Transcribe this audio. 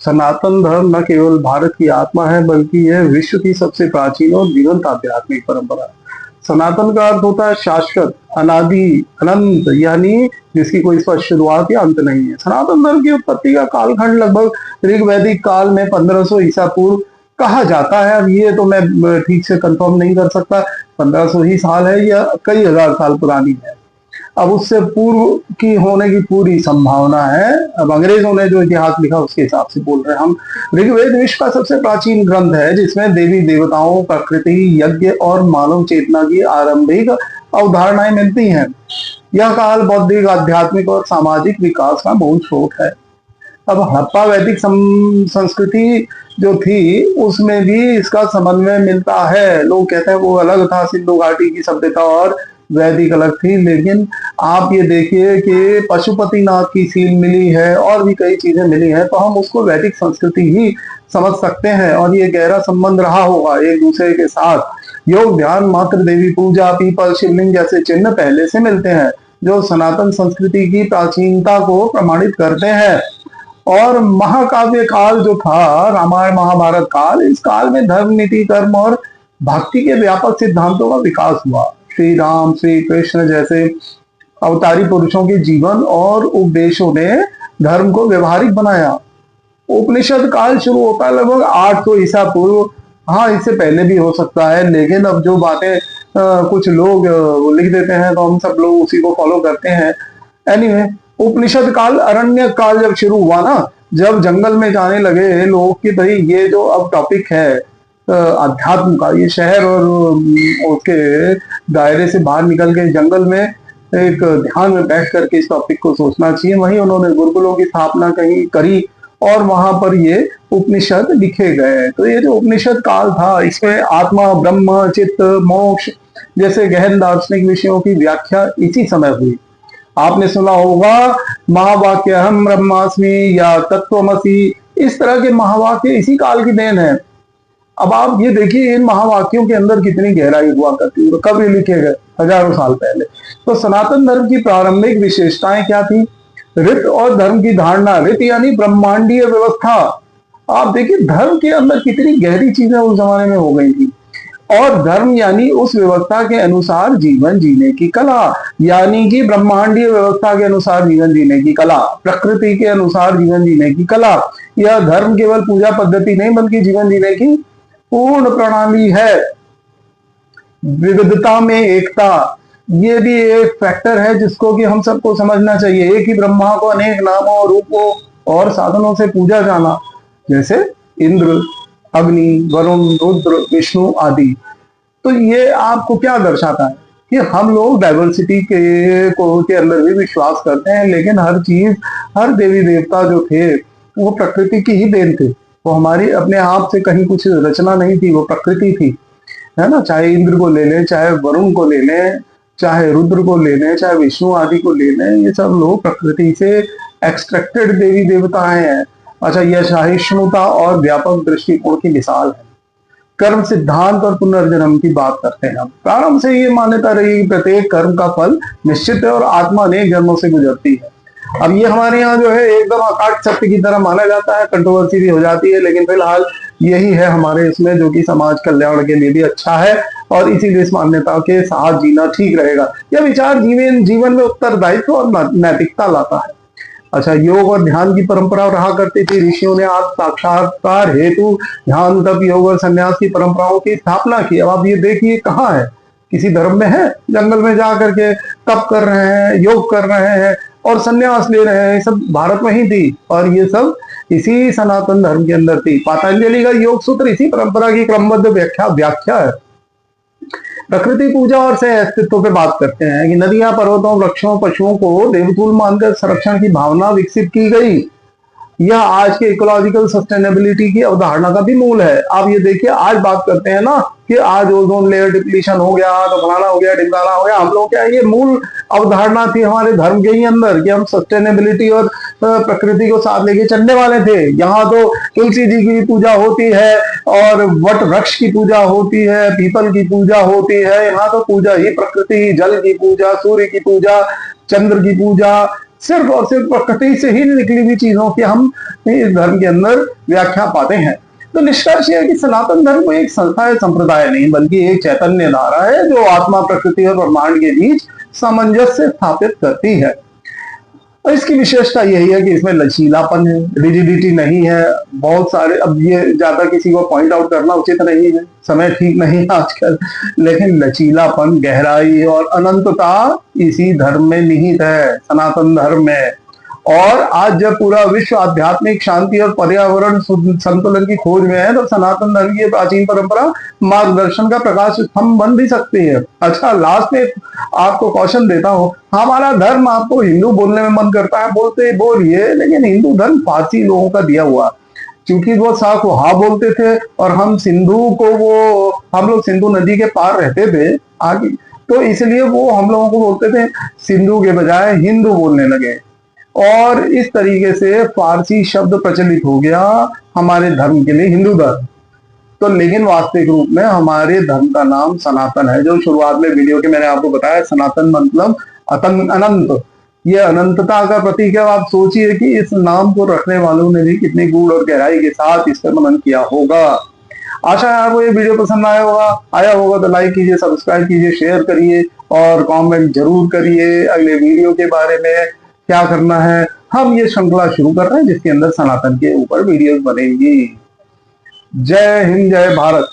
सनातन धर्म न केवल भारत की आत्मा है बल्कि यह विश्व की सबसे प्राचीन और जीवंत आध्यात्मिक परंपरा है। सनातन का अर्थ होता है शाश्वत, अनादि, अनंत, यानी जिसकी कोई स्पष्ट शुरुआत या अंत नहीं है। सनातन धर्म की उत्पत्ति का कालखंड लगभग ऋग्वैदिक काल में 1500 ईसा पूर्व कहा जाता है। अब ये तो मैं ठीक से कंफर्म नहीं कर सकता 1500 ही साल है या कई हजार साल पुरानी है। अब उससे पूर्व की होने की पूरी संभावना है। अब अंग्रेजों ने जो इतिहास लिखा उसके हिसाब से बोल रहे हैं हम। ऋग्वेद विश्व का सबसे प्राचीन ग्रंथ है जिसमें देवी देवताओं, प्रकृति, यज्ञ और मानव चेतना की आरंभिक अवधारणाएं मिलती हैं। यह काल बौद्धिक, आध्यात्मिक और सामाजिक विकास का मूल स्रोत है। अब हड़प्पा वैदिक संस्कृति जो थी उसमें भी इसका समन्वय मिलता है। लोग कहते हैं वो अलग था, सिंधु घाटी की सभ्यता और वैदिक अलग थी, लेकिन आप ये देखिए कि पशुपतिनाथ की सील मिली है और भी कई चीजें मिली हैं, तो हम उसको वैदिक संस्कृति ही समझ सकते हैं। और ये गहरा संबंध रहा होगा एक दूसरे के साथ। योग, ध्यान, मातृ देवी पूजा, पीपल, शिवलिंग जैसे चिन्ह पहले से मिलते हैं जो सनातन संस्कृति की प्राचीनता को प्रमाणित करते हैं। और महाकाव्य काल जो था, रामायण महाभारत काल, इस काल में धर्म, नीति, कर्म और भक्ति के व्यापक सिद्धांतों का विकास हुआ। श्री राम, श्री कृष्ण जैसे अवतारी पुरुषों के जीवन और उपदेशों ने धर्म को व्यवहारिक बनाया। उपनिषद काल शुरू होता है लगभग 800 ईसा पूर्व। हाँ, इससे पहले भी हो सकता है, लेकिन अब जो बातें कुछ लोग लिख देते हैं तो हम सब लोग उसी को फॉलो करते हैं। एनीवे, उपनिषद काल, अरण्य काल जब शुरू हुआ ना, जब जंगल में जाने लगे लोग कि भाई ये जो अब टॉपिक है अध्यात्म का, ये शहर और उसके दायरे से बाहर निकल के जंगल में एक ध्यान में बैठ करके इस टॉपिक को सोचना चाहिए। वहीं उन्होंने गुरुकुलों की स्थापना कहीं करी और वहां पर ये उपनिषद लिखे गए। तो ये जो उपनिषद काल था, इसमें आत्मा, ब्रह्म, चित्त, मोक्ष जैसे गहन दार्शनिक विषयों की व्याख्या इसी समय हुई। आपने सुना होगा महावाक्य हम ब्रह्मास्मि या तत्वमसि, इस तरह के महावाक्य इसी काल की देन है। अब आप ये देखिए इन महावाक्यों के अंदर कितनी गहराई हुआ करती है, कब ये लिखे गए, हजारों साल पहले। तो सनातन धर्म की प्रारंभिक विशेषताएं क्या थी? ऋत और धर्म की धारणा। ऋत यानी ब्रह्मांडीय व्यवस्था। आप देखिए धर्म के अंदर कितनी गहरी चीजें उस जमाने में हो गई थी। और धर्म यानी उस व्यवस्था के अनुसार जीवन जीने की कला, यानी कि ब्रह्मांडीय व्यवस्था के अनुसार जीवन जीने की कला, प्रकृति के अनुसार जीवन जीने की कला। यह धर्म केवल पूजा पद्धति नहीं बल्कि जीवन जीने की पूर्ण प्रणाली है। विविधता में एकता, ये भी एक फैक्टर है जिसको कि हम सबको समझना चाहिए। एक ही ब्रह्मा को अनेक नामों, रूपों और साधनों से पूजा जाना, जैसे इंद्र, अग्नि, वरुण, रुद्र, विष्णु आदि। तो ये आपको क्या दर्शाता है कि हम लोग डाइवर्सिटी के अंदर भी विश्वास करते हैं, लेकिन हर चीज, हर देवी देवता जो थे वो प्रकृति की ही देन थे। वो हमारी अपने आप से कहीं कुछ रचना नहीं थी, वो प्रकृति थी, है ना। चाहे इंद्र को ले लें, चाहे वरुण को ले लें, चाहे रुद्र को ले लें, चाहे विष्णु आदि को ले लें, ये सब लोग प्रकृति से एक्सट्रैक्टेड देवी देवताएं हैं। अच्छा, यह सहिष्णुता और व्यापक दृष्टिकोण की मिसाल है। कर्म सिद्धांत और पुनर्जन्म की बात करते हैं हम। प्रारंभ से ये मान्यता रही कि प्रत्येक कर्म का फल निश्चित है और आत्मा अनेक जन्मों से गुजरती है। अब ये हमारे यहाँ जो है एकदम अकाट सत्य की तरह माना जाता है, कंट्रोवर्सी भी हो जाती है, लेकिन फिलहाल यही है हमारे इसमें जो कि समाज कल्याण के लिए भी अच्छा है और इसीलिए इस मान्यता के साथ जीना ठीक रहेगा। यह विचार जीवन में उत्तरदायित्व और नैतिकता लाता है। अच्छा, योग और ध्यान की परंपरा रहा करती थी। ऋषियों ने आज साक्षात्कार हेतु ध्यान, तप, योग और संन्यास की परंपराओं की स्थापना की। अब आप ये देखिए कहाँ है, किसी धर्म में है? जंगल में जा करके तप कर रहे हैं, योग कर रहे हैं और संन्यास ले रहे हैं। सब भारत में ही थी और ये सब इसी सनातन धर्म के अंदर थी। पतंजलि का योग सूत्र इसी परंपरा की क्रमबद्ध व्याख्या है। प्रकृति पूजा और सह अस्तित्व पे बात करते हैं कि नदियां, पर्वतों, वृक्षों, पशुओं को देवतुल्य मानकर संरक्षण की भावना विकसित की गई। यह आज के इकोलॉजिकल सस्टेनेबिलिटी की अवधारणा का भी मूल है। आप ये देखिए, आज बात करते हैं ना कि आज ओजोन लेयर डिप्लीशन हो गया, तो फलाना हो गया, ढिमकाना हो गया। हम लोग क्या, ये मूल अवधारणा थी हमारे धर्म के ही अंदर कि हम सस्टेनेबिलिटी और प्रकृति को साथ लेके चलने वाले थे। यहाँ तो तुलसी जी की पूजा होती है और वट वृक्ष की पूजा होती है, पीपल की पूजा होती है। यहाँ तो पूजा ही प्रकृति, जल की पूजा, सूर्य की पूजा, चंद्र की पूजा, सिर्फ और सिर्फ प्रकृति से ही निकली हुई चीजों की हम इस धर्म के अंदर व्याख्या पाते हैं। तो निष्कर्ष यह है कि सनातन धर्म कोई एक संस्था है, संप्रदाय नहीं, बल्कि एक चैतन्य धारा है जो आत्मा, प्रकृति और ब्रह्मांड के बीच सामंजस्य स्थापित करती है। और इसकी विशेषता यही है कि इसमें लचीलापन है, रिजिडिटी नहीं है। बहुत सारे, अब ये ज्यादा किसी को पॉइंट आउट करना उचित नहीं है, समय ठीक नहीं है आजकल, लेकिन लचीलापन, गहराई और अनंतता इसी धर्म में निहित है, सनातन धर्म में। और आज जब पूरा विश्व आध्यात्मिक शांति और पर्यावरण संतुलन की खोज में है, तो सनातन धर्म की प्राचीन परंपरा मार्गदर्शन का प्रकाश स्तंभ बन भी सकती है। अच्छा, लास्ट में आपको क्वेश्चन देता हूं, हमारा धर्म आपको हिंदू बोलने में मन करता है, बोलते बोलिए, लेकिन हिंदू धर्म फारसी लोगों का दिया हुआ, क्योंकि वो हाँ बोलते थे और हम लोग सिंधु नदी के पार रहते थे आगे, तो इसलिए वो हम लोगों को बोलते थे सिंधु के बजाय हिंदू बोलने लगे, और इस तरीके से फारसी शब्द प्रचलित हो गया हमारे धर्म के लिए, हिंदू धर्म। तो लेकिन वास्तविक रूप में हमारे धर्म का नाम सनातन है, जो शुरुआत में वीडियो के मैंने आपको बताया। सनातन मतलब अनंत, ये अनंतता का प्रतीक है। आप सोचिए कि इस नाम को रखने वालों ने भी कितनी गूढ़ और गहराई के साथ इस पर मनन किया होगा। आशा है आपको ये वीडियो पसंद आया होगा तो लाइक कीजिए, सब्सक्राइब कीजिए, शेयर करिए और कमेंट जरूर करिए अगले वीडियो के बारे में क्या करना है। हम ये श्रृंखला शुरू कर रहे हैं जिसके अंदर सनातन के ऊपर वीडियोस बनेंगी। जय हिंद, जय भारत।